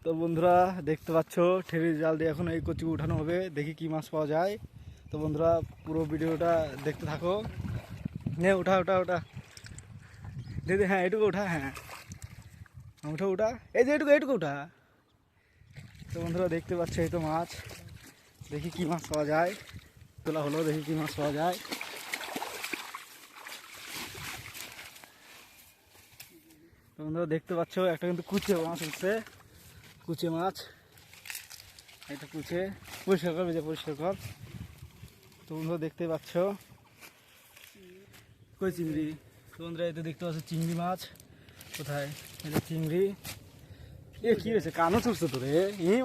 তো বন্ধুরা দেখতে পাচ্ছ ঠেলির জাল দিয়ে এখন এই কচু উঠানো হবে, দেখি কি মাছ পাওয়া যায়। তো বন্ধুরা পুরো ভিডিওটা দেখতে থাকো। নে উঠা উঠা উঠা দিদি, হ্যাঁ এটুকু উঠা, হ্যাঁ উঠা উঠা, এই যে এটুকু এটুকু উঠা। তো বন্ধুরা দেখতে পাচ্ছ এই তো মাছ, দেখি কি মাছ পাওয়া যায়। তোলা হলো, দেখি কি মাছ পাওয়া যায়। তো বন্ধুরা দেখতে পাচ্ছ একটা কিন্তু কুচে মাছ উঠছে, কুচে মাছ। এটা কুচে, পরিষ্কার কর, বেজে পরিষ্কার কর। তো বন্ধুরা দেখতে পাচ্ছ কই চিংড়ি। তো বন্ধুরা এই তো দেখতে পাচ্ছ চিংড়ি মাছ। কোথায়? এটা চিংড়ি। এ কি হয়েছে, কানস উঠছে তো রে,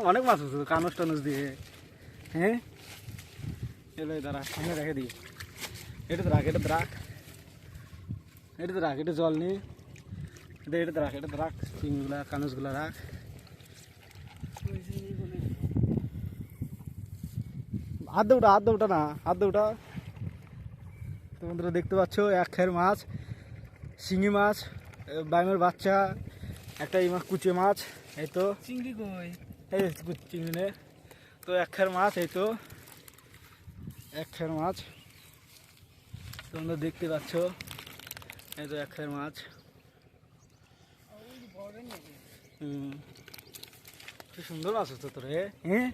অনেক মাছ উঠছে তো কানস টানস দিয়ে। হ্যাঁ এলো দাঁড়া, সামনে রেখে দিই। এটাতে রাখ, এটাতে রাখ, এটাতে রাখ, এটা জল নি, এটাতে রাখ, এটাতে রাখ, চিংড়িগুলা কানসগুলা রাখ। হাত দে ওটা, হাত দে ওটা না, হাত দে ওটা। তো বন্ধুরা দেখতে পাচ্ছ এক খের মাছ, শিঙি মাছ, বাইমের বাচ্চা, একটা এই মাছ কুচে মাছ। এই তো চিংড়ি কই? এই চিংড়ি নে। তো এক খের মাছ, এই তো এক খের মাছ। তোমরা দেখতে পাচ্ছ এই তো এক খের মাছ। কি সুন্দর মাছ হচ্ছে তোরে, হ্যাঁ